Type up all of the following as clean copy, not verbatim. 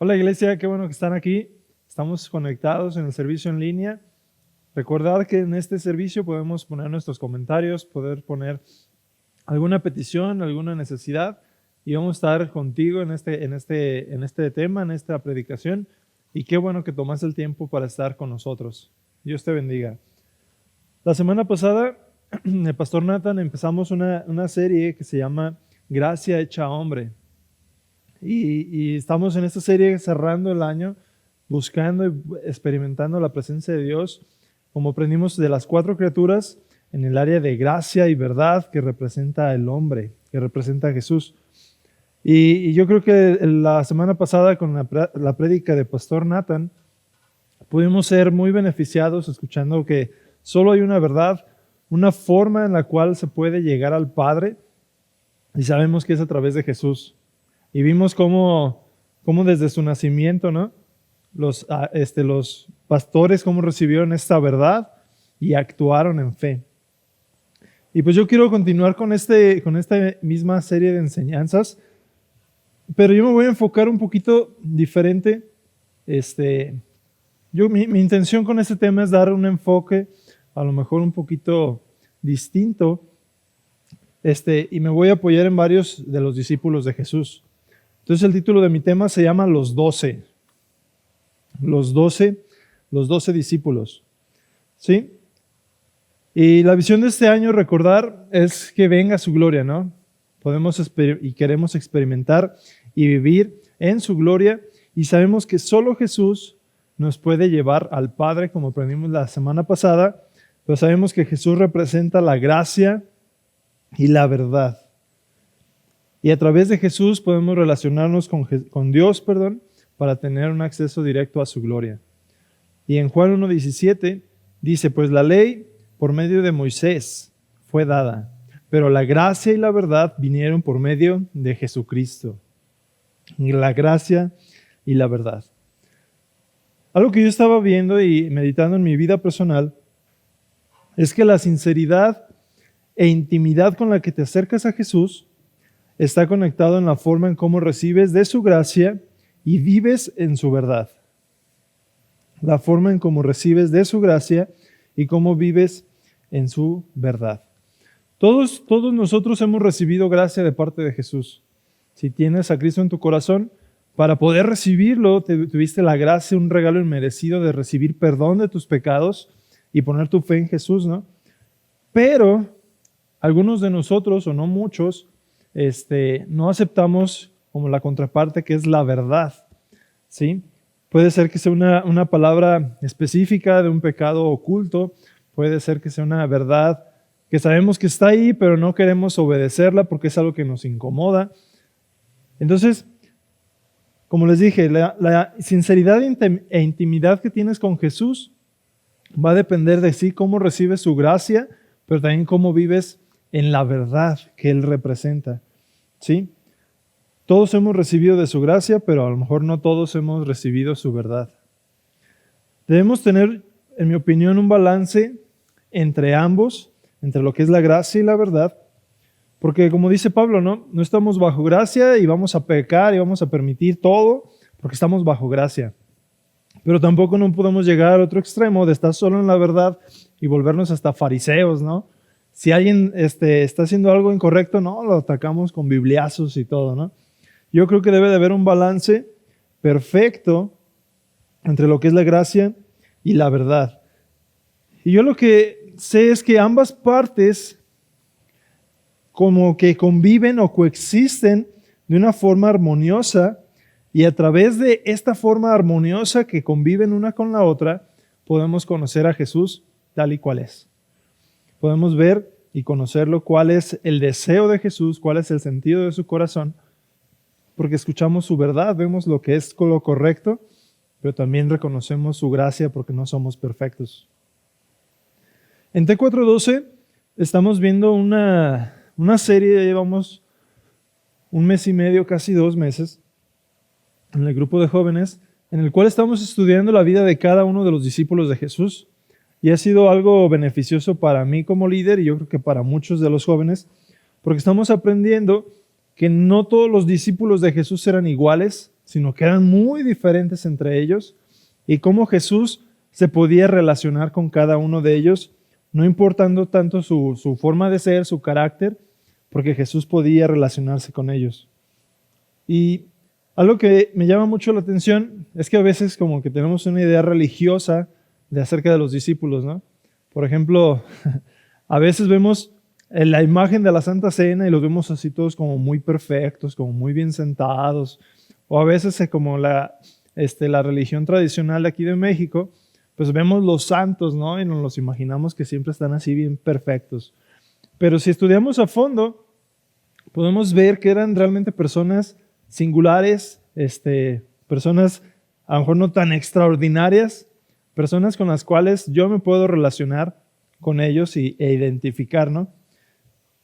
Hola iglesia, qué bueno que están aquí. Estamos conectados en el servicio en línea. Recordad que en este servicio podemos poner nuestros comentarios, poder poner alguna petición, alguna necesidad y vamos a estar contigo en este tema, en esta predicación. Y qué bueno que tomas el tiempo para estar con nosotros. Dios te bendiga. La semana pasada, el pastor Nathan empezamos una serie que se llama Gracia hecha hombre. Y estamos en esta serie cerrando el año, buscando y experimentando la presencia de Dios, como aprendimos de las 4 criaturas en el área de gracia y verdad que representa el hombre, que representa a Jesús. Y yo creo que la semana pasada con la prédica de Pastor Nathan, pudimos ser muy beneficiados escuchando que solo hay una verdad, una forma en la cual se puede llegar al Padre, y sabemos que es a través de Jesús. Y vimos cómo desde su nacimiento, ¿no? Los pastores, cómo recibieron esta verdad y actuaron en fe. Y pues yo quiero continuar con esta misma serie de enseñanzas, pero yo me voy a enfocar un poquito diferente. Mi intención con este tema es dar un enfoque a lo mejor un poquito distinto, y me voy a apoyar en varios de los discípulos de Jesús. Entonces el título de mi tema se llama Los 12. Los 12 discípulos. ¿Sí? Y la visión de este año, recordar, es que venga su gloria, ¿no? Queremos experimentar y vivir en su gloria, y sabemos que solo Jesús nos puede llevar al Padre, como aprendimos la semana pasada, pero sabemos que Jesús representa la gracia y la verdad. Y a través de Jesús podemos relacionarnos con Dios, para tener un acceso directo a su gloria. Y en Juan 1:17 dice, pues la ley por medio de Moisés fue dada, pero la gracia y la verdad vinieron por medio de Jesucristo. Y la gracia y la verdad. Algo que yo estaba viendo y meditando en mi vida personal es que la sinceridad e intimidad con la que te acercas a Jesús está conectado en la forma en cómo recibes de su gracia y vives en su verdad. La forma en cómo recibes de su gracia y cómo vives en su verdad. Todos nosotros hemos recibido gracia de parte de Jesús. Si tienes a Cristo en tu corazón, para poder recibirlo, tuviste la gracia, un regalo inmerecido de recibir perdón de tus pecados y poner tu fe en Jesús, ¿no? Pero algunos de nosotros, o no muchos, no aceptamos como la contraparte que es la verdad, ¿sí? Puede ser que sea una palabra específica de un pecado oculto, puede ser que sea una verdad que sabemos que está ahí, pero no queremos obedecerla porque es algo que nos incomoda. Entonces, como les dije, la sinceridad e intimidad que tienes con Jesús va a depender de sí, cómo recibes su gracia, pero también cómo vives en la verdad que Él representa, ¿sí? Todos hemos recibido de su gracia, pero a lo mejor no todos hemos recibido su verdad. Debemos tener, en mi opinión, un balance entre ambos, entre lo que es la gracia y la verdad, porque como dice Pablo, no estamos bajo gracia y vamos a pecar y vamos a permitir todo porque estamos bajo gracia. Pero tampoco no podemos llegar al otro extremo de estar solo en la verdad y volvernos hasta fariseos, ¿no? Si alguien está haciendo algo incorrecto, no, lo atacamos con bibliazos y todo, ¿no? Yo creo que debe de haber un balance perfecto entre lo que es la gracia y la verdad. Y yo lo que sé es que ambas partes como que conviven o coexisten de una forma armoniosa, y a través de esta forma armoniosa que conviven una con la otra, podemos conocer a Jesús tal y cual es. Podemos ver y conocerlo, cuál es el deseo de Jesús, cuál es el sentido de su corazón, porque escuchamos su verdad, vemos lo que es lo correcto, pero también reconocemos su gracia porque no somos perfectos. En T412 estamos viendo una serie, ya llevamos 1 mes y medio, casi 2 meses, en el grupo de jóvenes, en el cual estamos estudiando la vida de cada uno de los discípulos de Jesús. Y ha sido algo beneficioso para mí como líder y yo creo que para muchos de los jóvenes, porque estamos aprendiendo que no todos los discípulos de Jesús eran iguales, sino que eran muy diferentes entre ellos y cómo Jesús se podía relacionar con cada uno de ellos, no importando tanto su forma de ser, su carácter, porque Jesús podía relacionarse con ellos. Y algo que me llama mucho la atención es que a veces como que tenemos una idea religiosa de acerca de los discípulos, ¿no? Por ejemplo, a veces vemos la imagen de la Santa Cena y los vemos así todos como muy perfectos, como muy bien sentados, o a veces como la religión tradicional de aquí de México, pues vemos los santos, ¿no? Y nos los imaginamos que siempre están así bien perfectos. Pero si estudiamos a fondo, podemos ver que eran realmente personas singulares, personas a lo mejor no tan extraordinarias, personas con las cuales yo me puedo relacionar con ellos e identificar, ¿no?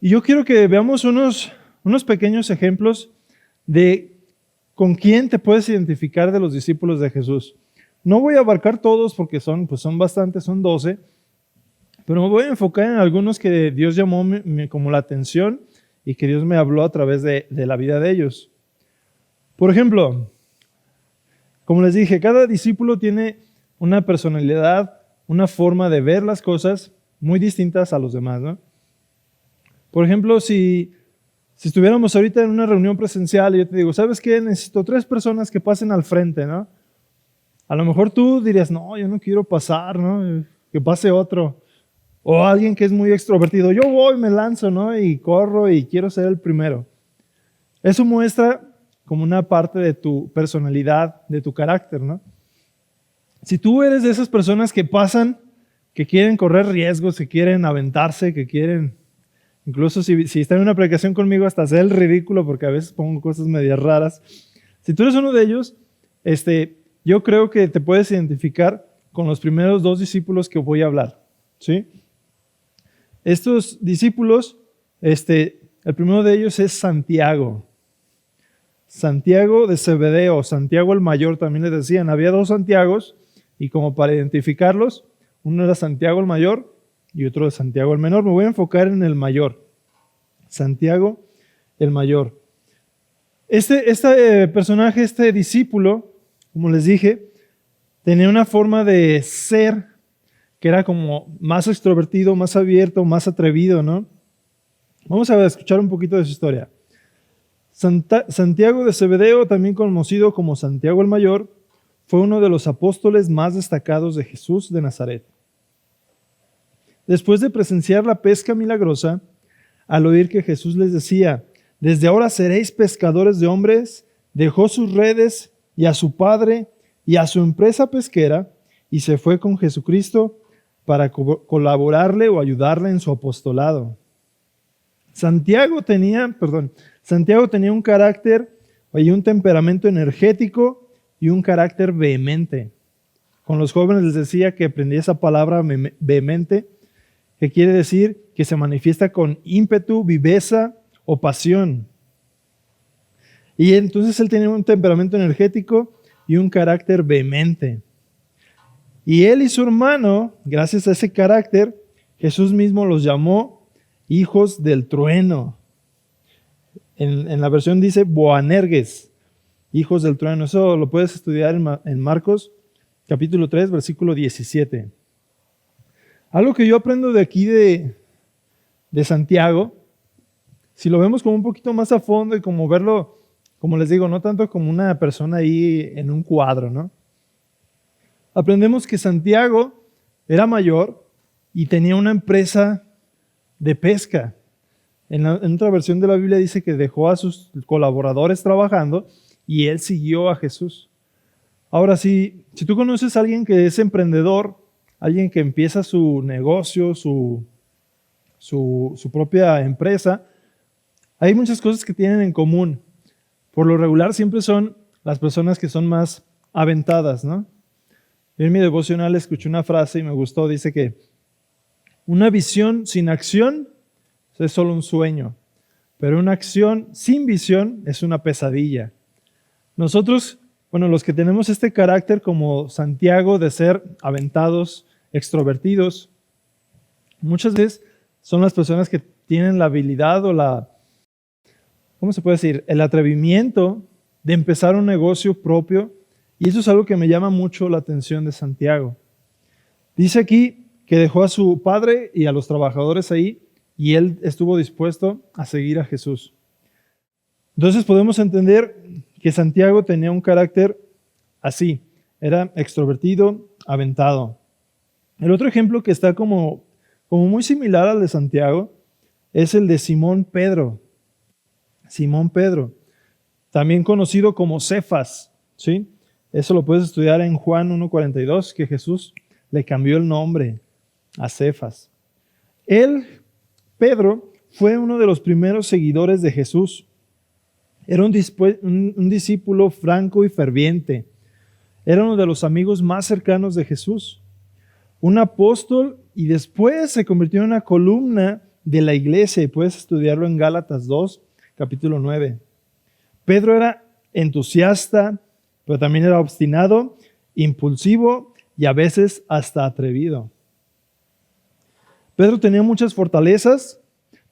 Y yo quiero que veamos unos pequeños ejemplos de con quién te puedes identificar de los discípulos de Jesús. No voy a abarcar todos porque son bastantes, son 12, pero me voy a enfocar en algunos que Dios llamó como la atención y que Dios me habló a través de la vida de ellos. Por ejemplo, como les dije, cada discípulo tiene una personalidad, una forma de ver las cosas muy distintas a los demás, ¿no? Por ejemplo, si estuviéramos ahorita en una reunión presencial y yo te digo, ¿sabes qué? Necesito 3 personas que pasen al frente, ¿no? A lo mejor tú dirías, no, yo no quiero pasar, ¿no? Que pase otro. O alguien que es muy extrovertido, yo voy, me lanzo, ¿no? Y corro y quiero ser el primero. Eso muestra como una parte de tu personalidad, de tu carácter, ¿no? Si tú eres de esas personas que pasan, que quieren correr riesgos, que quieren aventarse, que quieren, incluso si están en una predicación conmigo, hasta hacer el ridículo, porque a veces pongo cosas medias raras. Si tú eres uno de ellos, yo creo que te puedes identificar con los primeros 2 discípulos que voy a hablar, ¿sí? Estos discípulos, el primero de ellos es Santiago. Santiago de Zebedeo, Santiago el mayor también les decían. Había 2 Santiagos y como para identificarlos, uno era Santiago el mayor y otro de Santiago el menor. Me voy a enfocar en el mayor. Santiago el mayor. Este personaje, este discípulo, como les dije, tenía una forma de ser que era como más extrovertido, más abierto, más atrevido, ¿no? Vamos a escuchar un poquito de su historia. Santiago de Zebedeo, también conocido como Santiago el Mayor, fue uno de los apóstoles más destacados de Jesús de Nazaret. Después de presenciar la pesca milagrosa, al oír que Jesús les decía, desde ahora seréis pescadores de hombres, dejó sus redes y a su padre y a su empresa pesquera y se fue con Jesucristo para colaborarle o ayudarle en su apostolado. Santiago tenía un carácter y un temperamento energético y un carácter vehemente. Con los jóvenes les decía que aprendí esa palabra vehemente, que quiere decir que se manifiesta con ímpetu, viveza o pasión. Y entonces él tenía un temperamento energético y un carácter vehemente. Y él y su hermano, gracias a ese carácter, Jesús mismo los llamó hijos del trueno. En la versión dice Boanerges, hijos del trueno. Eso lo puedes estudiar en Marcos capítulo 3, versículo 17. Algo que yo aprendo de aquí de Santiago, si lo vemos como un poquito más a fondo y como verlo, como les digo, no tanto como una persona ahí en un cuadro, ¿no? Aprendemos que Santiago era mayor y tenía una empresa de pesca. En otra versión de la Biblia dice que dejó a sus colaboradores trabajando y él siguió a Jesús. Ahora, si tú conoces a alguien que es emprendedor, alguien que empieza su negocio, su propia empresa, hay muchas cosas que tienen en común. Por lo regular siempre son las personas que son más aventadas, ¿no? En mi devocional escuché una frase y me gustó, dice que una visión sin acción es solo un sueño, pero una acción sin visión es una pesadilla. Nosotros, los que tenemos este carácter como Santiago de ser aventados, extrovertidos, muchas veces son las personas que tienen la habilidad o ¿cómo se puede decir? El atrevimiento de empezar un negocio propio. Y eso es algo que me llama mucho la atención de Santiago. Dice aquí que dejó a su padre y a los trabajadores ahí y él estuvo dispuesto a seguir a Jesús. Entonces podemos entender que Santiago tenía un carácter así, era extrovertido, aventado. El otro ejemplo que está como muy similar al de Santiago es el de Simón Pedro. Simón Pedro, también conocido como Cefas, ¿sí? Eso lo puedes estudiar en Juan 1:42, que Jesús le cambió el nombre a Cefas. Él, Pedro, fue uno de los primeros seguidores de Jesús. Era un discípulo franco y ferviente. Era uno de los amigos más cercanos de Jesús. Un apóstol y después se convirtió en una columna de la iglesia y puedes estudiarlo en Gálatas 2, capítulo 9. Pedro era entusiasta, pero también era obstinado, impulsivo y a veces hasta atrevido. Pedro tenía muchas fortalezas,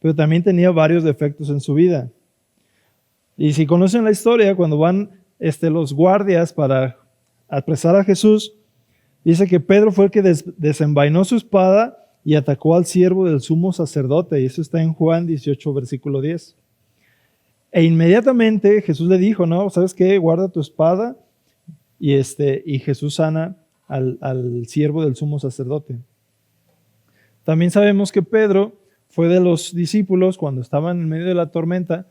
pero también tenía varios defectos en su vida. Y si conocen la historia, cuando van los guardias para apresar a Jesús, dice que Pedro fue el que desenvainó su espada y atacó al siervo del sumo sacerdote. Y eso está en Juan 18, versículo 10. E inmediatamente Jesús le dijo, no, ¿sabes qué? Guarda tu espada. Y Jesús sana al siervo del sumo sacerdote. También sabemos que Pedro fue de los discípulos cuando estaban en medio de la tormenta,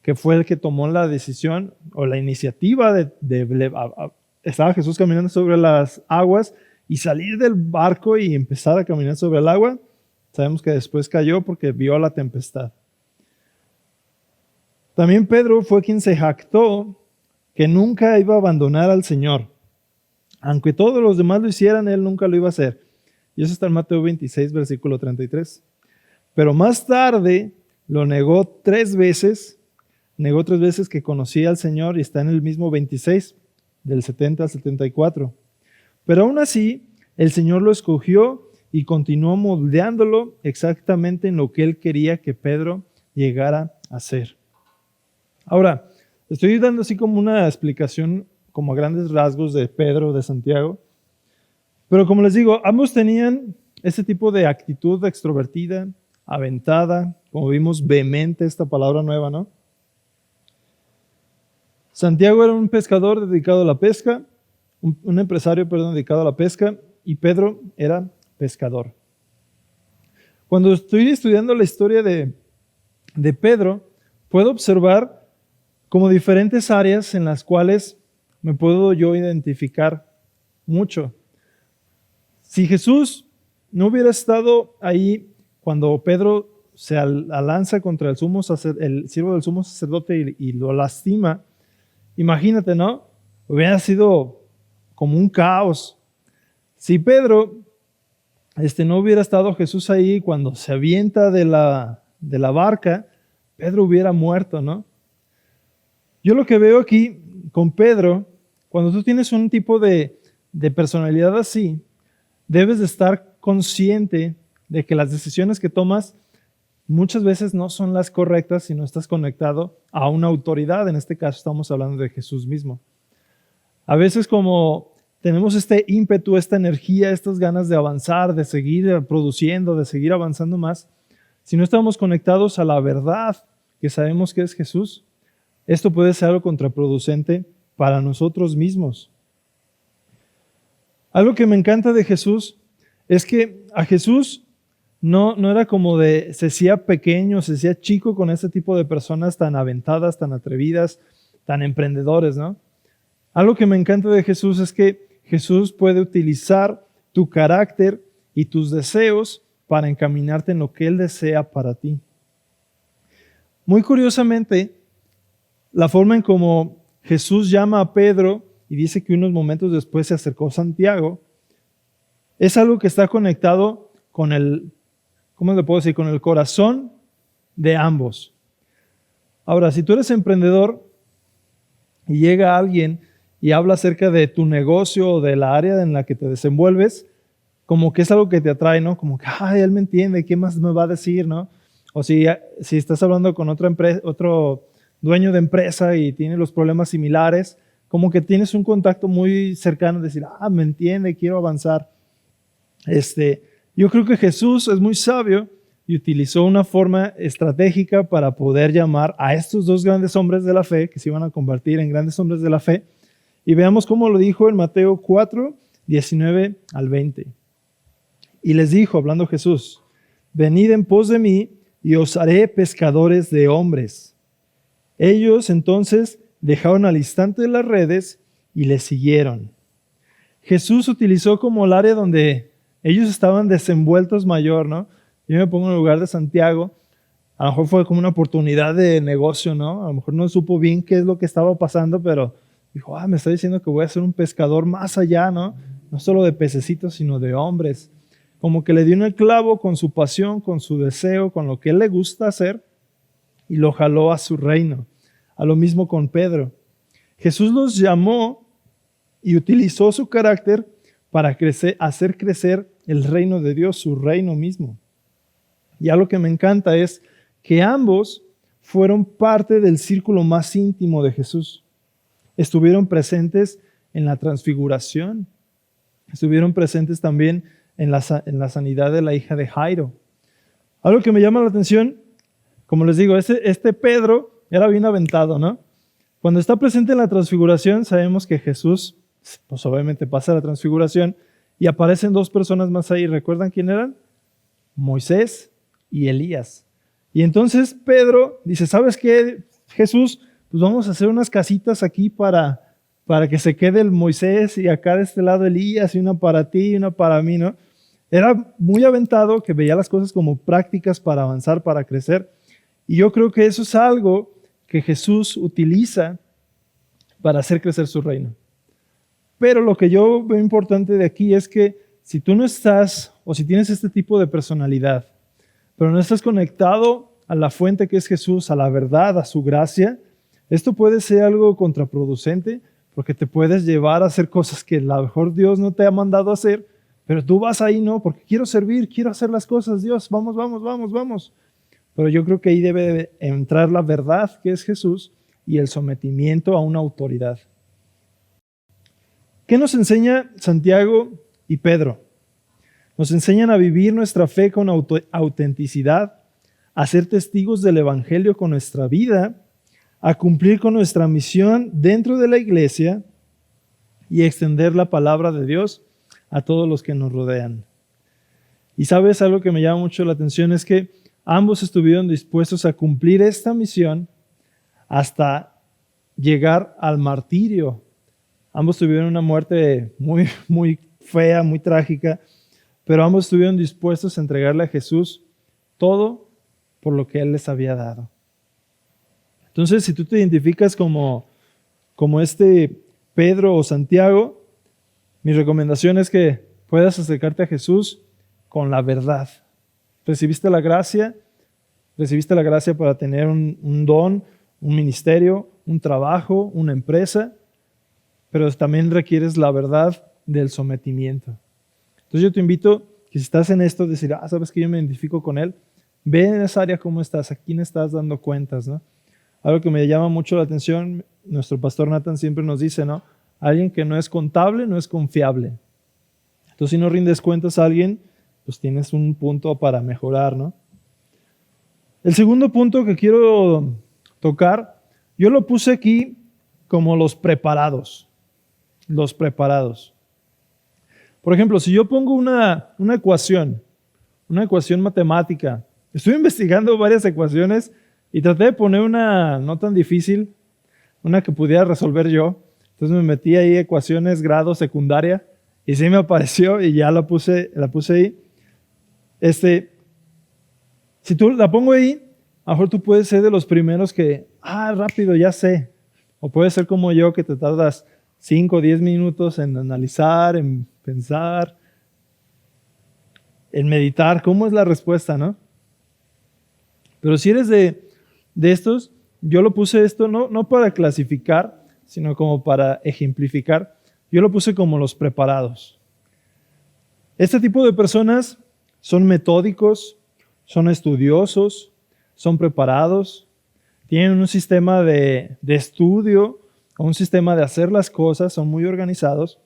que fue el que tomó la decisión o la iniciativa estaba Jesús caminando sobre las aguas y salir del barco y empezar a caminar sobre el agua. Sabemos que después cayó porque vio la tempestad. También Pedro fue quien se jactó que nunca iba a abandonar al Señor. Aunque todos los demás lo hicieran, él nunca lo iba a hacer. Y eso está en Mateo 26, versículo 33. Pero más tarde lo negó 3 veces. Negó 3 veces que conocía al Señor y está en el mismo 26, del 70 al 74. Pero aún así, el Señor lo escogió y continuó moldeándolo exactamente en lo que Él quería que Pedro llegara a ser. Ahora, estoy dando así como una explicación como a grandes rasgos de Pedro, de Santiago. Pero como les digo, ambos tenían este tipo de actitud extrovertida, aventada, como vimos, vehemente, esta palabra nueva, ¿no? Santiago era un pescador dedicado a la pesca, un empresario, dedicado a la pesca, y Pedro era pescador. Cuando estoy estudiando la historia de Pedro, puedo observar como diferentes áreas en las cuales me puedo yo identificar mucho. Si Jesús no hubiera estado ahí cuando Pedro se lanza contra el siervo del sumo sacerdote y lo lastima, imagínate, ¿no? Hubiera sido como un caos. Si Pedro no hubiera estado Jesús ahí cuando se avienta de la barca, Pedro hubiera muerto, ¿no? Yo lo que veo aquí con Pedro, cuando tú tienes un tipo de personalidad así, debes de estar consciente de que las decisiones que tomas muchas veces no son las correctas si no estás conectado a una autoridad. En este caso estamos hablando de Jesús mismo. A veces como tenemos este ímpetu, esta energía, estas ganas de avanzar, de seguir produciendo, de seguir avanzando más, si no estamos conectados a la verdad que sabemos que es Jesús, esto puede ser algo contraproducente para nosotros mismos. Algo que me encanta de Jesús es que a Jesús no era como se hacía pequeño, se hacía chico con este tipo de personas tan aventadas, tan atrevidas, tan emprendedores, ¿no? Algo que me encanta de Jesús es que Jesús puede utilizar tu carácter y tus deseos para encaminarte en lo que Él desea para ti. Muy curiosamente, la forma en cómo Jesús llama a Pedro y dice que unos momentos después se acercó Santiago, es algo que está conectado con ¿cómo le puedo decir? Con el corazón de ambos. Ahora, si tú eres emprendedor y llega alguien y habla acerca de tu negocio o de la área en la que te desenvuelves, como que es algo que te atrae, ¿no? Como que, él me entiende, ¿qué más me va a decir, no? O si estás hablando con otra empresa, otro dueño de empresa y tiene los problemas similares, como que tienes un contacto muy cercano, de decir, me entiende, quiero avanzar. Yo creo que Jesús es muy sabio y utilizó una forma estratégica para poder llamar a estos dos grandes hombres de la fe, que se iban a convertir en grandes hombres de la fe. Y veamos cómo lo dijo en Mateo 4, 19 al 20. Y les dijo, hablando Jesús, venid en pos de mí y os haré pescadores de hombres. Ellos entonces dejaron al instante las redes y le siguieron. Jesús utilizó como el área donde ellos estaban desenvueltos mayor, ¿no? Yo me pongo en el lugar de Santiago, a lo mejor fue como una oportunidad de negocio, ¿no? A lo mejor no supo bien qué es lo que estaba pasando, pero dijo, me está diciendo que voy a ser un pescador más allá, ¿no? No solo de pececitos, sino de hombres. Como que le dio en el clavo con su pasión, con su deseo, con lo que él le gusta hacer y lo jaló a su reino. A lo mismo con Pedro. Jesús los llamó y utilizó su carácter para hacer crecer el reino de Dios, su reino mismo. Y algo que me encanta es que ambos fueron parte del círculo más íntimo de Jesús. Estuvieron presentes en la transfiguración. Estuvieron presentes también en la sanidad de la hija de Jairo. Algo que me llama la atención, como les digo, este Pedro era bien aventado, ¿no? Cuando está presente en la transfiguración, sabemos que Jesús, pues obviamente pasa la transfiguración y aparecen dos personas más ahí. ¿Recuerdan quién eran? Moisés y Elías. Y entonces Pedro dice, ¿sabes qué, Jesús? Pues vamos a hacer unas casitas aquí para que se quede el Moisés y acá de este lado Elías y una para ti y una para mí, ¿no? Era muy aventado, que veía las cosas como prácticas para avanzar, para crecer. Y yo creo que eso es algo que Jesús utiliza para hacer crecer su reino. Pero lo que yo veo importante de aquí es que si tú no estás, o si tienes este tipo de personalidad, pero no estás conectado a la fuente que es Jesús, a la verdad, a su gracia, esto puede ser algo contraproducente porque te puedes llevar a hacer cosas que a lo mejor Dios no te ha mandado a hacer, pero tú vas ahí, no, porque quiero servir, quiero hacer las cosas, Dios, vamos, vamos, vamos, vamos. Pero yo creo que ahí debe entrar la verdad que es Jesús y el sometimiento a una autoridad. ¿Qué nos enseña Santiago y Pedro? Nos enseñan a vivir nuestra fe con autenticidad, a ser testigos del Evangelio con nuestra vida, a cumplir con nuestra misión dentro de la iglesia y extender la palabra de Dios a todos los que nos rodean. Y sabes, algo que me llama mucho la atención es que ambos estuvieron dispuestos a cumplir esta misión hasta llegar al martirio. Ambos tuvieron una muerte muy, muy fea, muy trágica, pero ambos estuvieron dispuestos a entregarle a Jesús todo por lo que Él les había dado. Entonces, si tú te identificas como este Pedro o Santiago, mi recomendación es que puedas acercarte a Jesús con la verdad. Recibiste la gracia para tener un don, un ministerio, un trabajo, una empresa, pero también requieres la verdad del sometimiento. Entonces yo te invito que si estás en esto, decir, sabes que yo me identifico con Él, ve en esa área cómo estás, a quién estás dando cuentas, ¿no? Algo que me llama mucho la atención, nuestro pastor Nathan siempre nos dice, ¿no? Alguien que no es contable, no es confiable. Entonces si no rindes cuentas a alguien, pues tienes un punto para mejorar, ¿no? El segundo punto que quiero tocar, yo lo puse aquí como los preparados. Los preparados. Por ejemplo, si yo pongo una ecuación matemática, estuve investigando varias ecuaciones y traté de poner una no tan difícil, una que pudiera resolver yo. Entonces me metí ahí ecuaciones grado secundaria y sí me apareció y ya la puse ahí. Si tú la pongo ahí, a lo mejor tú puedes ser de los primeros que, rápido, ya sé. O puedes ser como yo, que te tardas 5 o 10 minutos en analizar, en pensar, en meditar. ¿Cómo es la respuesta, no? Pero si eres de estos, yo lo puse esto no para clasificar, sino como para ejemplificar. Yo lo puse como los preparados. Este tipo de personas son metódicos, son estudiosos, son preparados, tienen un sistema de estudio, un sistema de hacer las cosas, son muy organizados.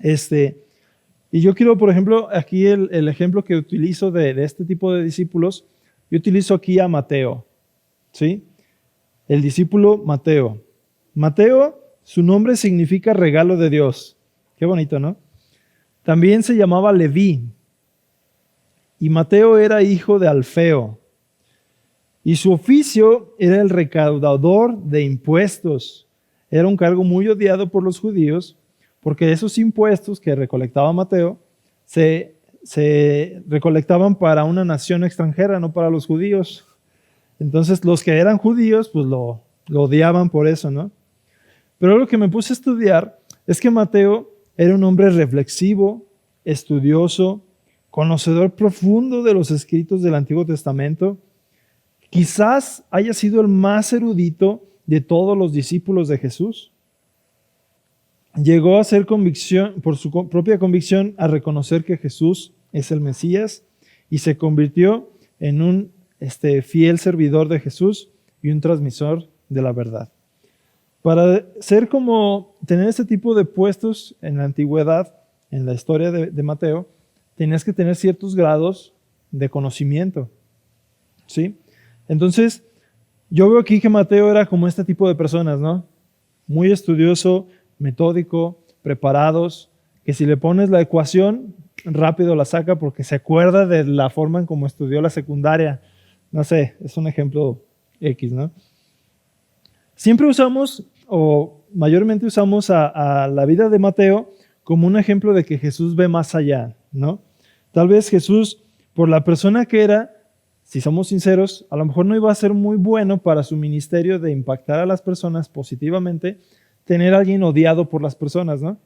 Y yo quiero, por ejemplo, aquí el ejemplo que utilizo de este tipo de discípulos, yo utilizo aquí a Mateo, ¿sí? El discípulo Mateo. Mateo, su nombre significa regalo de Dios. Qué bonito, ¿no? También se llamaba Leví. Y Mateo era hijo de Alfeo. Y su oficio era el recaudador de impuestos. Era un cargo muy odiado por los judíos, porque esos impuestos que recolectaba Mateo se recolectaban para una nación extranjera, no para los judíos. Entonces los que eran judíos, pues lo odiaban por eso, ¿no? Pero lo que me puse a estudiar es que Mateo era un hombre reflexivo, estudioso, conocedor profundo de los escritos del Antiguo Testamento. Quizás haya sido el más erudito de todos los discípulos de Jesús. Llegó a ser convicción, por su propia convicción, a reconocer que Jesús es el Mesías y se convirtió en un fiel servidor de Jesús y un transmisor de la verdad. Para tener este tipo de puestos en la antigüedad, en la historia de Mateo, tenías que tener ciertos grados de conocimiento, ¿sí? Entonces, yo veo aquí que Mateo era como este tipo de personas, ¿no? Muy estudioso, metódico, preparados, que si le pones la ecuación, rápido la saca porque se acuerda de la forma en cómo estudió la secundaria. No sé, es un ejemplo X, ¿no? Siempre usamos, o mayormente usamos a la vida de Mateo como un ejemplo de que Jesús ve más allá, ¿no? Tal vez Jesús, por la persona que era, si somos sinceros, a lo mejor no iba a ser muy bueno para su ministerio de impactar a las personas positivamente, tener a alguien odiado por las personas, ¿no?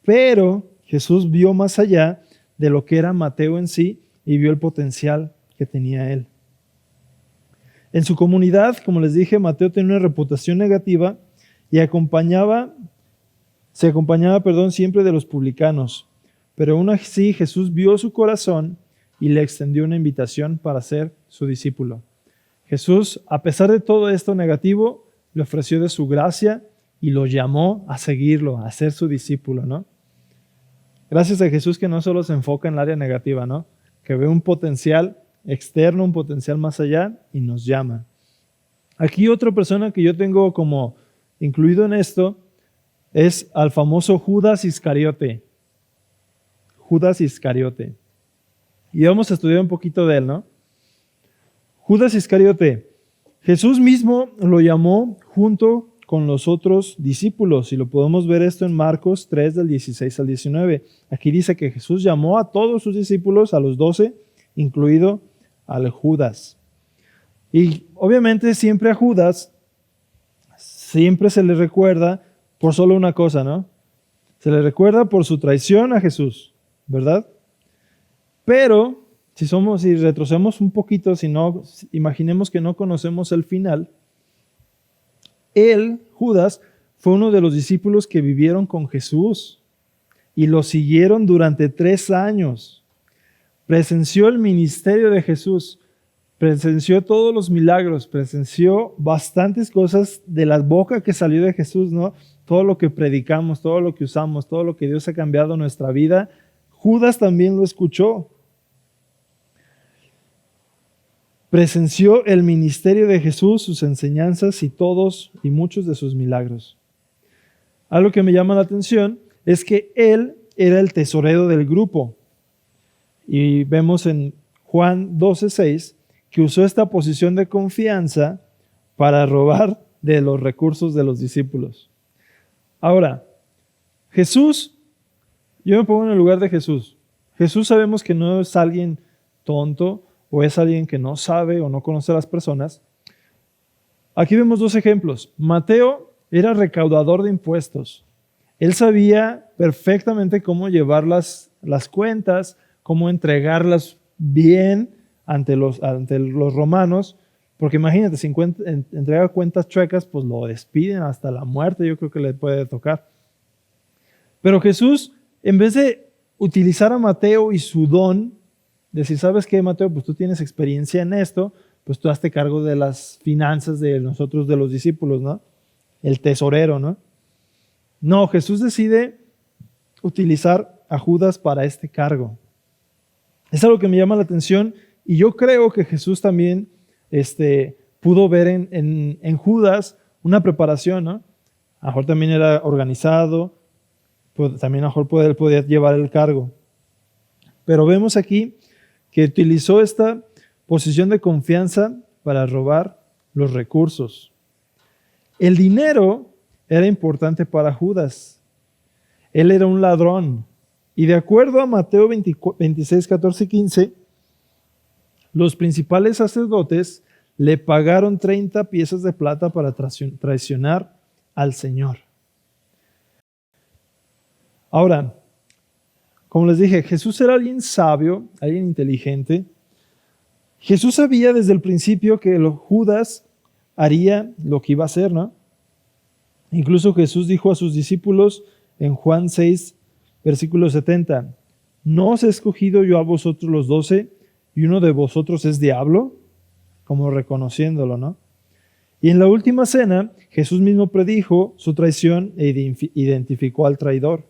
Pero Jesús vio más allá de lo que era Mateo en sí y vio el potencial que tenía él. En su comunidad, como les dije, Mateo tenía una reputación negativa y se acompañaba, siempre de los publicanos. Pero aún así Jesús vio su corazón y le extendió una invitación para ser su discípulo. Jesús, a pesar de todo esto negativo, le ofreció de su gracia y lo llamó a seguirlo, a ser su discípulo, ¿no? Gracias a Jesús que no solo se enfoca en el área negativa, ¿no? Que ve un potencial externo, un potencial más allá y nos llama. Aquí otra persona que yo tengo como incluido en esto es al famoso Judas Iscariote. Judas Iscariote. Y vamos a estudiar un poquito de él, ¿no? Judas Iscariote. Jesús mismo lo llamó junto con los otros discípulos, y lo podemos ver esto en Marcos 3, del 16 al 19. Aquí dice que Jesús llamó a todos sus discípulos, a los 12, incluido al Judas. Y obviamente siempre a Judas, siempre se le recuerda por solo una cosa, ¿no? Se le recuerda por su traición a Jesús, ¿verdad? Pero si retrocedemos un poquito, imaginemos que no conocemos el final. Él, Judas, fue uno de los discípulos que vivieron con Jesús y lo siguieron durante 3 años. Presenció el ministerio de Jesús, presenció todos los milagros, presenció bastantes cosas de la boca que salió de Jesús, ¿no? Todo lo que predicamos, todo lo que usamos, todo lo que Dios ha cambiado en nuestra vida, Judas también lo escuchó. Presenció el ministerio de Jesús, sus enseñanzas y muchos de sus milagros. Algo que me llama la atención es que él era el tesorero del grupo. Y vemos en Juan 12:6 que usó esta posición de confianza para robar de los recursos de los discípulos. Ahora, Jesús, yo me pongo en el lugar de Jesús. Jesús sabemos que no es alguien tonto, o es alguien que no sabe o no conoce a las personas. Aquí vemos 2 ejemplos. Mateo era recaudador de impuestos. Él sabía perfectamente cómo llevar las cuentas, cómo entregarlas bien ante los romanos, porque imagínate, si entrega cuentas chuecas, pues lo despiden hasta la muerte, yo creo que le puede tocar. Pero Jesús, en vez de utilizar a Mateo y su don, decir, ¿sabes qué, Mateo? Pues tú tienes experiencia en esto, pues tú hazte cargo de las finanzas de nosotros, de los discípulos, ¿no? El tesorero, ¿no? No, Jesús decide utilizar a Judas para este cargo. Es algo que me llama la atención y yo creo que Jesús también pudo ver en Judas una preparación, ¿no? A lo mejor también era organizado, también a lo mejor él podía llevar el cargo. Pero vemos aquí que utilizó esta posición de confianza para robar los recursos. El dinero era importante para Judas. Él era un ladrón. Y de acuerdo a Mateo 26, 14 y 15, los principales sacerdotes le pagaron 30 piezas de plata para traicionar al Señor. Ahora, como les dije, Jesús era alguien sabio, alguien inteligente. Jesús sabía desde el principio que Judas haría lo que iba a hacer, ¿no? Incluso Jesús dijo a sus discípulos en Juan 6, versículo 70, ¿no os he escogido yo a vosotros los 12 y uno de vosotros es diablo? Como reconociéndolo, ¿no? Y en la última cena, Jesús mismo predijo su traición e identificó al traidor.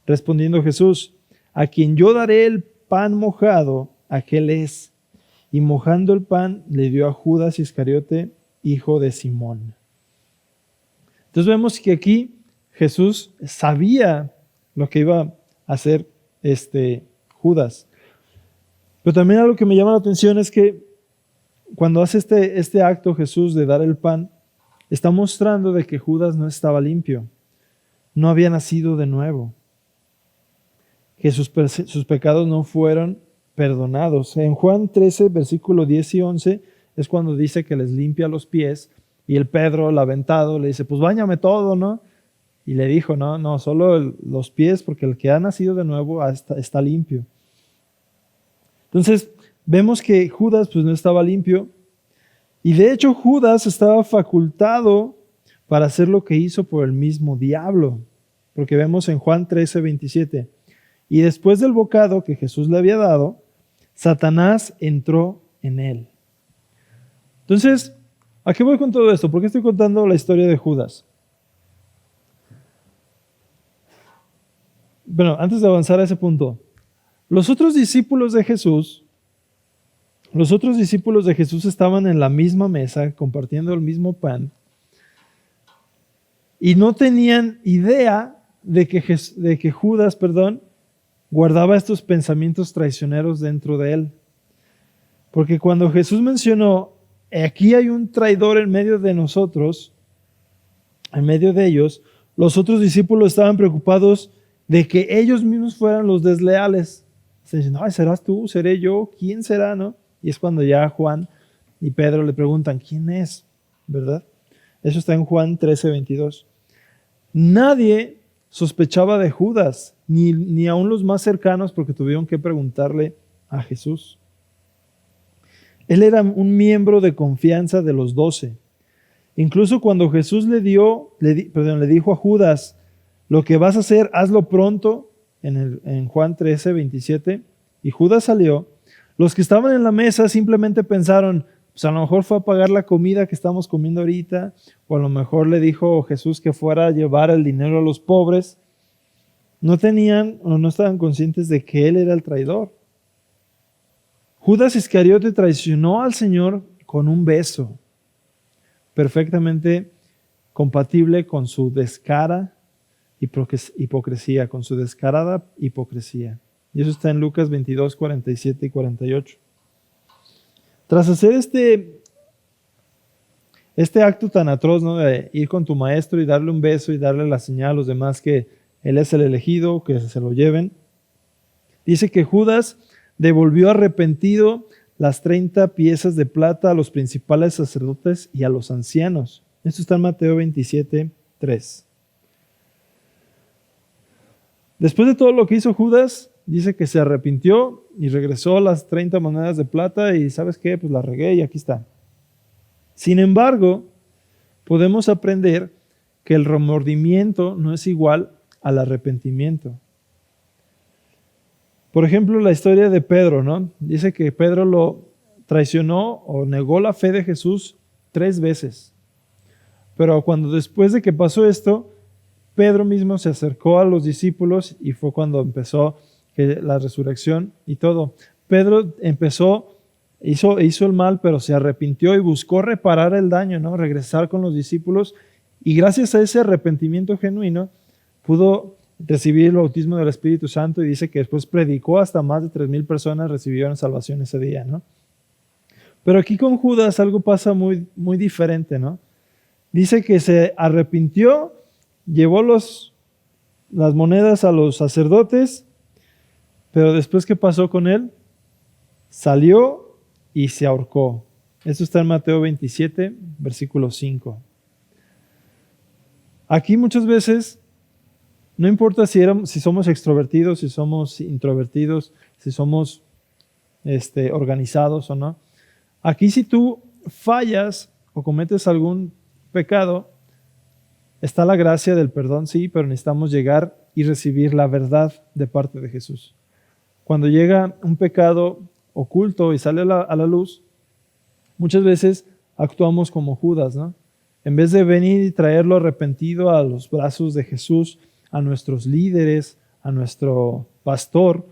Respondiendo Jesús, a quien yo daré el pan mojado, aquel es. Y mojando el pan, le dio a Judas Iscariote, hijo de Simón. Entonces vemos que aquí Jesús sabía lo que iba a hacer Judas. Pero también algo que me llama la atención es que cuando hace este acto Jesús de dar el pan, está mostrando de que Judas no estaba limpio, no había nacido de nuevo, que sus pecados no fueron perdonados. En Juan 13, versículo 10 y 11, es cuando dice que les limpia los pies, y el Pedro, el aventado, le dice, pues báñame todo, ¿no? Y le dijo, no, solo los pies, porque el que ha nacido de nuevo está limpio. Entonces, vemos que Judas pues no estaba limpio, y de hecho Judas estaba facultado para hacer lo que hizo por el mismo diablo, porque vemos en Juan 13, 27, y después del bocado que Jesús le había dado, Satanás entró en él. Entonces, ¿a qué voy con todo esto? ¿Por qué estoy contando la historia de Judas? Bueno, antes de avanzar a ese punto, los otros discípulos de Jesús estaban en la misma mesa, compartiendo el mismo pan, y no tenían idea de que Judas, guardaba estos pensamientos traicioneros dentro de él. Porque cuando Jesús mencionó, aquí hay un traidor en medio de nosotros, en medio de ellos, los otros discípulos estaban preocupados de que ellos mismos fueran los desleales. Se dicen, ay, ¿serás tú? ¿Seré yo? ¿Quién será? ¿No? Y es cuando ya Juan y Pedro le preguntan, ¿quién es? ¿Verdad? Eso está en Juan 13, 22. Nadie sospechaba de Judas, ni aun los más cercanos, porque tuvieron que preguntarle a Jesús. Él era un miembro de confianza de los 12. Incluso cuando Jesús le dijo a Judas, lo que vas a hacer, hazlo pronto, en Juan 13, 27, y Judas salió, los que estaban en la mesa simplemente pensaron, pues a lo mejor fue a pagar la comida que estamos comiendo ahorita, o a lo mejor le dijo Jesús que fuera a llevar el dinero a los pobres. No tenían o no estaban conscientes de que él era el traidor. Judas Iscariote traicionó al Señor con un beso, perfectamente compatible con su descarada hipocresía, Y eso está en Lucas 22, 47 y 48. Tras hacer este acto tan atroz, ¿no? De ir con tu maestro y darle un beso y darle la señal a los demás que él es el elegido, que se lo lleven, dice que Judas devolvió arrepentido las 30 piezas de plata a los principales sacerdotes y a los ancianos. Esto está en Mateo 27, 3. Después de todo lo que hizo Judas, dice que se arrepintió y regresó las 30 monedas de plata y ¿sabes qué? Pues la regué y aquí está. Sin embargo, podemos aprender que el remordimiento no es igual al arrepentimiento. Por ejemplo, la historia de Pedro, ¿no? Dice que Pedro traicionó o negó la fe de Jesús 3 veces. Pero cuando después de que pasó esto, Pedro mismo se acercó a los discípulos y fue cuando empezó la resurrección y todo. Pedro hizo el mal, pero se arrepintió y buscó reparar el daño, ¿no? Regresar con los discípulos, y gracias a ese arrepentimiento genuino pudo recibir el bautismo del Espíritu Santo, y dice que después predicó, hasta más de 3,000 personas recibieron salvación ese día, ¿no? Pero aquí con Judas algo pasa muy, muy diferente, ¿no? Dice que se arrepintió, llevó las monedas a los sacerdotes, pero después, ¿qué pasó con él? Salió y se ahorcó. Esto está en Mateo 27, versículo 5. Aquí muchas veces, no importa si somos extrovertidos, si somos introvertidos, si somos organizados o no. Aquí, si tú fallas o cometes algún pecado, está la gracia del perdón, sí, pero necesitamos llegar y recibir la verdad de parte de Jesús. Cuando llega un pecado oculto y sale a la luz, muchas veces actuamos como Judas, ¿no? En vez de venir y traerlo arrepentido a los brazos de Jesús, a nuestros líderes, a nuestro pastor,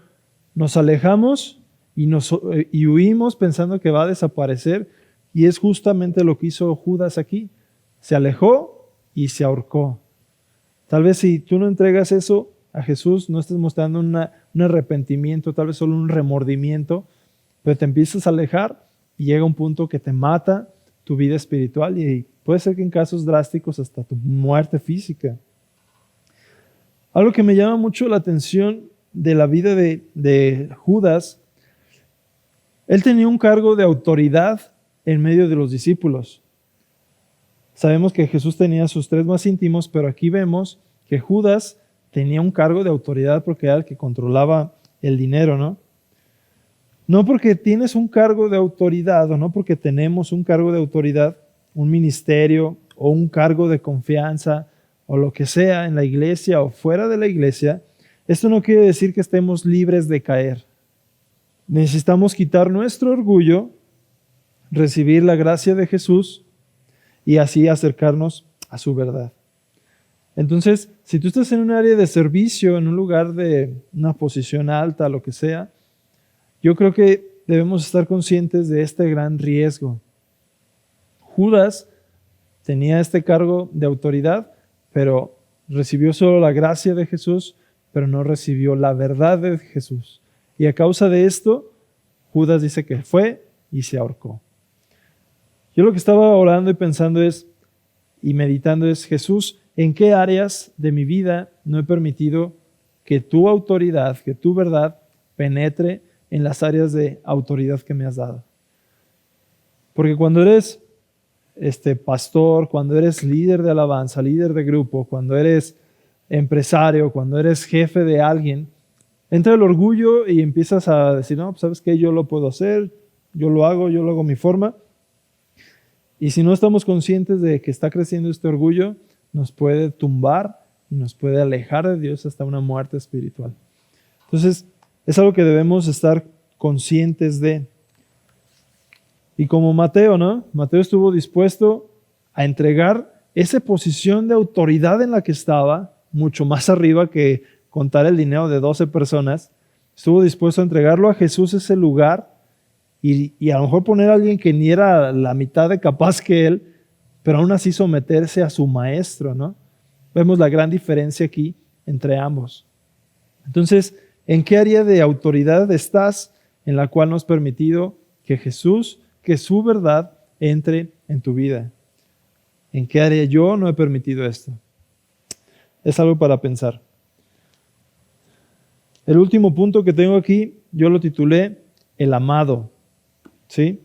nos alejamos y huimos pensando que va a desaparecer, y es justamente lo que hizo Judas aquí. Se alejó y se ahorcó. Tal vez si tú no entregas eso a Jesús, no estás mostrando un arrepentimiento, tal vez solo un remordimiento, pero te empiezas a alejar y llega un punto que te mata tu vida espiritual, y puede ser que en casos drásticos hasta tu muerte física. Algo que me llama mucho la atención de la vida de Judas, él tenía un cargo de autoridad en medio de los discípulos. Sabemos que Jesús tenía a sus 3 más íntimos, pero aquí vemos que Judas tenía un cargo de autoridad porque era el que controlaba el dinero, ¿no? No porque tienes un cargo de autoridad, o no porque tenemos un cargo de autoridad, un ministerio o un cargo de confianza o lo que sea en la iglesia o fuera de la iglesia, esto no quiere decir que estemos libres de caer. Necesitamos quitar nuestro orgullo, recibir la gracia de Jesús y así acercarnos a su verdad. Entonces, si tú estás en un área de servicio, en un lugar de una posición alta, lo que sea, yo creo que debemos estar conscientes de este gran riesgo. Judas tenía este cargo de autoridad, pero recibió solo la gracia de Jesús, pero no recibió la verdad de Jesús. Y a causa de esto, Judas dice que fue y se ahorcó. Yo lo que estaba orando y pensando y meditando es: Jesús, ¿en qué áreas de mi vida no he permitido que tu autoridad, que tu verdad penetre en las áreas de autoridad que me has dado? Porque cuando eres pastor, cuando eres líder de alabanza, líder de grupo, cuando eres empresario, cuando eres jefe de alguien, entra el orgullo y empiezas a decir: no, pues, ¿sabes qué? Yo lo puedo hacer, yo lo hago a mi forma. Y si no estamos conscientes de que está creciendo este orgullo, nos puede tumbar y nos puede alejar de Dios hasta una muerte espiritual. Entonces, es algo que debemos estar conscientes de. Y como Mateo, ¿no? Mateo estuvo dispuesto a entregar esa posición de autoridad en la que estaba, mucho más arriba que contar el dinero de 12 personas. Estuvo dispuesto a entregarlo a Jesús, ese lugar, y a lo mejor poner a alguien que ni era la mitad de capaz que él, pero aún así someterse a su maestro, ¿no? Vemos la gran diferencia aquí entre ambos. Entonces, ¿en qué área de autoridad estás en la cual no has permitido que Jesús, que su verdad entre en tu vida? ¿En qué área yo no he permitido esto? Es algo para pensar. El último punto que tengo aquí, yo lo titulé el amado. ¿Sí?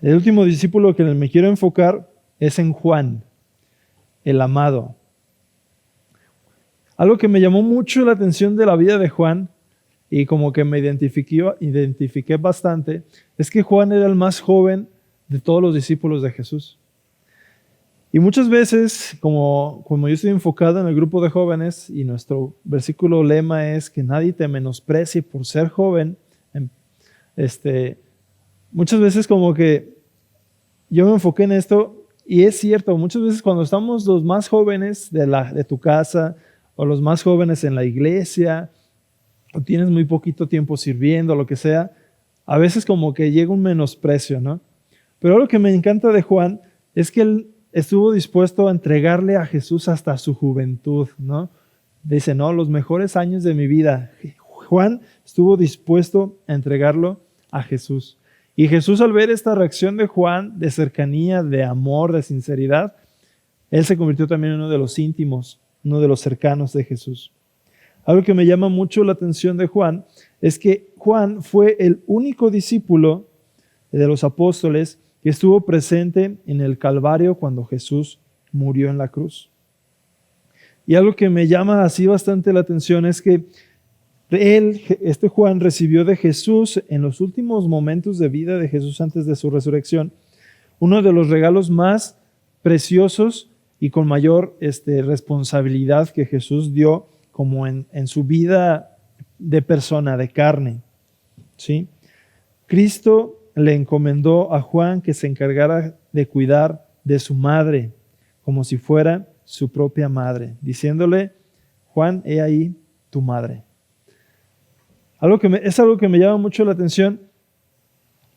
El último discípulo que me quiero enfocar es en Juan, el amado. Algo que me llamó mucho la atención de la vida de Juan, y como que me identifiqué bastante, es que Juan era el más joven de todos los discípulos de Jesús. Y muchas veces, como yo estoy enfocado en el grupo de jóvenes, y nuestro versículo lema es que nadie te menosprecie por ser joven, muchas veces como que yo me enfoqué en esto y es cierto, muchas veces cuando estamos los más jóvenes de tu casa o los más jóvenes en la iglesia o tienes muy poquito tiempo sirviendo, lo que sea, a veces como que llega un menosprecio, ¿no? Pero lo que me encanta de Juan es que él estuvo dispuesto a entregarle a Jesús hasta su juventud, ¿no? Dice, no, los mejores años de mi vida. Juan estuvo dispuesto a entregarlo a Jesús. Y Jesús, al ver esta reacción de Juan, de cercanía, de amor, de sinceridad, él se convirtió también en uno de los íntimos, uno de los cercanos de Jesús. Algo que me llama mucho la atención de Juan es que Juan fue el único discípulo de los apóstoles que estuvo presente en el Calvario cuando Jesús murió en la cruz. Y algo que me llama así bastante la atención es que este Juan recibió de Jesús en los últimos momentos de vida de Jesús antes de su resurrección, uno de los regalos más preciosos y con mayor responsabilidad que Jesús dio como en su vida de persona, de carne. ¿Sí? Cristo le encomendó a Juan que se encargara de cuidar de su madre, como si fuera su propia madre, diciéndole, Juan, he ahí tu madre. Es algo que me llama mucho la atención.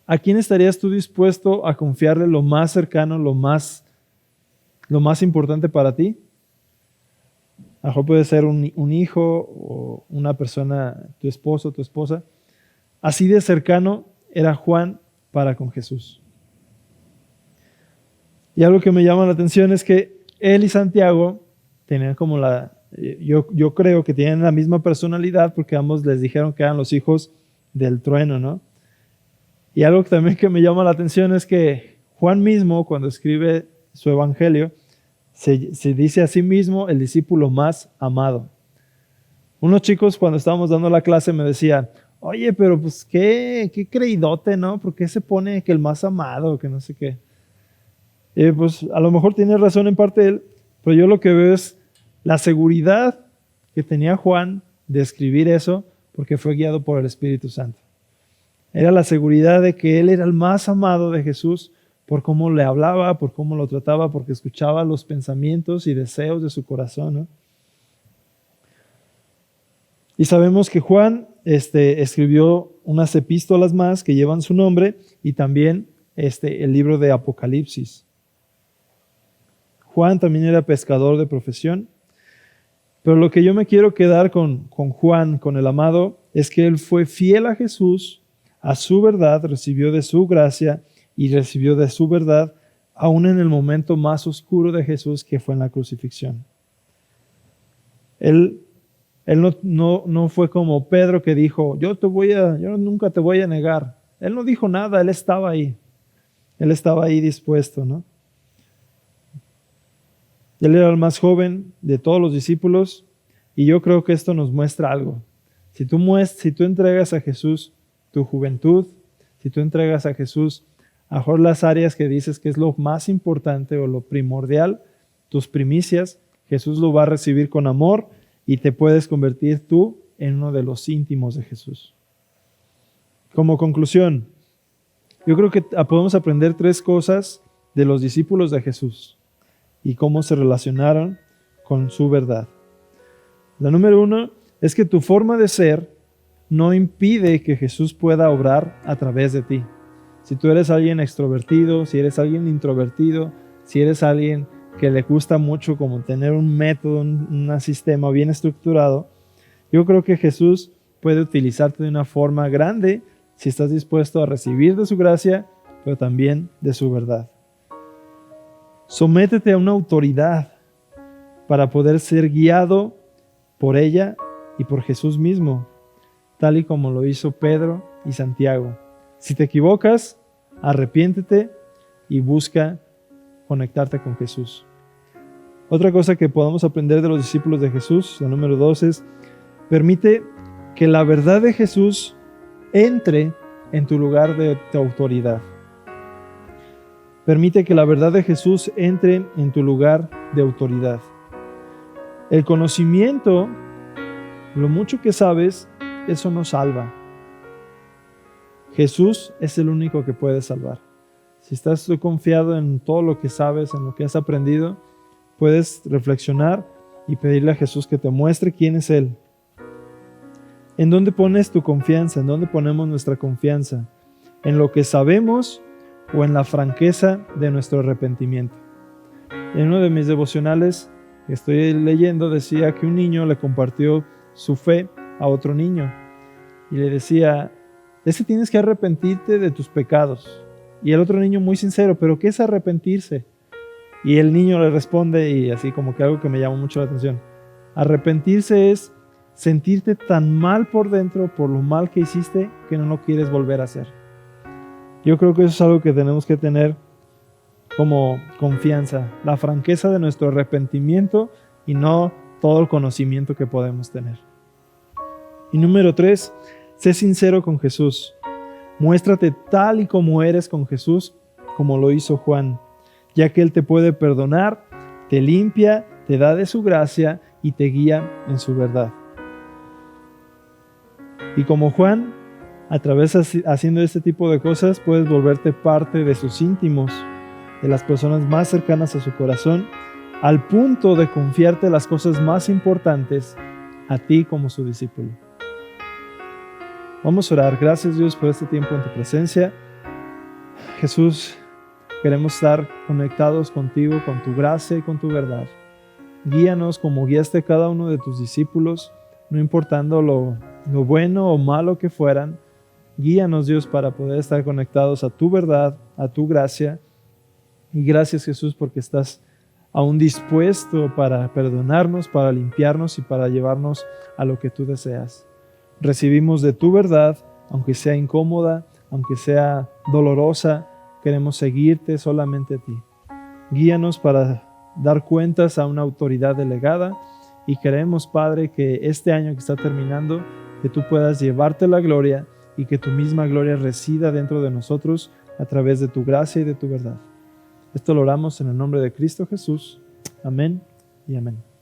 ¿A quién estarías tú dispuesto a confiarle lo más cercano, lo más importante para ti? A lo mejor puede ser un hijo o una persona, tu esposo, tu esposa. Así de cercano era Juan para con Jesús. Y algo que me llama la atención es que él y Santiago tenían como yo creo que tienen la misma personalidad porque ambos les dijeron que eran los hijos del trueno, ¿no? Y algo también que me llama la atención es que Juan mismo, cuando escribe su evangelio, se dice a sí mismo el discípulo más amado. Unos chicos cuando estábamos dando la clase me decían, oye, pero pues qué creídote, ¿no? ¿Por qué se pone que el más amado, que no sé qué? Y pues a lo mejor tiene razón en parte él, pero yo lo que veo es la seguridad que tenía Juan de escribir eso porque fue guiado por el Espíritu Santo. Era la seguridad de que él era el más amado de Jesús por cómo le hablaba, por cómo lo trataba, porque escuchaba los pensamientos y deseos de su corazón, ¿no? Y sabemos que Juan escribió unas epístolas más que llevan su nombre y también el libro de Apocalipsis. Juan también era pescador de profesión. Pero lo que yo me quiero quedar con Juan, con el amado, es que él fue fiel a Jesús, a su verdad, recibió de su gracia y recibió de su verdad, aún en el momento más oscuro de Jesús, que fue en la crucifixión. Él no fue como Pedro que dijo, yo nunca te voy a negar. Él no dijo nada, él estaba ahí. Él estaba ahí dispuesto, ¿no? Él era el más joven de todos los discípulos y yo creo que esto nos muestra algo. Si tú entregas a Jesús tu juventud, si tú entregas a Jesús a lo mejor las áreas que dices que es lo más importante o lo primordial, tus primicias, Jesús lo va a recibir con amor y te puedes convertir tú en uno de los íntimos de Jesús. Como conclusión, yo creo que podemos aprender 3 cosas de los discípulos de Jesús y cómo se relacionaron con su verdad. La número 1 es que tu forma de ser no impide que Jesús pueda obrar a través de ti. Si tú eres alguien extrovertido, si eres alguien introvertido, si eres alguien que le gusta mucho como tener un método, un sistema bien estructurado, yo creo que Jesús puede utilizarte de una forma grande si estás dispuesto a recibir de su gracia, pero también de su verdad. Sométete a una autoridad para poder ser guiado por ella y por Jesús mismo, tal y como lo hizo Pedro y Santiago. Si te equivocas, arrepiéntete y busca conectarte con Jesús. Otra cosa que podamos aprender de los discípulos de Jesús, la número 2 es, permite que la verdad de Jesús entre en tu lugar de autoridad. Permite que la verdad de Jesús entre en tu lugar de autoridad. El conocimiento, lo mucho que sabes, eso no salva. Jesús es el único que puede salvar. Si estás tú confiado en todo lo que sabes, en lo que has aprendido, puedes reflexionar y pedirle a Jesús que te muestre quién es Él. ¿En dónde pones tu confianza? ¿En dónde ponemos nuestra confianza? ¿En lo que sabemos o en la franqueza de nuestro arrepentimiento? En uno de mis devocionales que estoy leyendo decía que un niño le compartió su fe a otro niño y le decía, tienes que arrepentirte de tus pecados. Y el otro niño muy sincero, ¿pero qué es arrepentirse? Y el niño le responde, y así como que algo que me llamó mucho la atención, arrepentirse es sentirte tan mal por dentro por lo mal que hiciste que no lo quieres volver a hacer. Yo creo que eso es algo que tenemos que tener como confianza, la franqueza de nuestro arrepentimiento y no todo el conocimiento que podemos tener. Y número 3, sé sincero con Jesús. Muéstrate tal y como eres con Jesús, como lo hizo Juan, ya que Él te puede perdonar, te limpia, te da de su gracia y te guía en su verdad. Y como Juan, a través haciendo este tipo de cosas, puedes volverte parte de sus íntimos, de las personas más cercanas a su corazón, al punto de confiarte las cosas más importantes a ti como su discípulo. Vamos a orar. Gracias, Dios, por este tiempo en tu presencia. Jesús, queremos estar conectados contigo, con tu gracia y con tu verdad. Guíanos como guiaste a cada uno de tus discípulos, no importando lo bueno o malo que fueran. Guíanos, Dios, para poder estar conectados a tu verdad, a tu gracia. Y gracias, Jesús, porque estás aún dispuesto para perdonarnos, para limpiarnos y para llevarnos a lo que tú deseas. Recibimos de tu verdad, aunque sea incómoda, aunque sea dolorosa, queremos seguirte solamente a ti. Guíanos para dar cuentas a una autoridad delegada y queremos, Padre, que este año que está terminando, que tú puedas llevarte la gloria y que tu misma gloria resida dentro de nosotros a través de tu gracia y de tu verdad. Esto lo oramos en el nombre de Cristo Jesús. Amén y amén.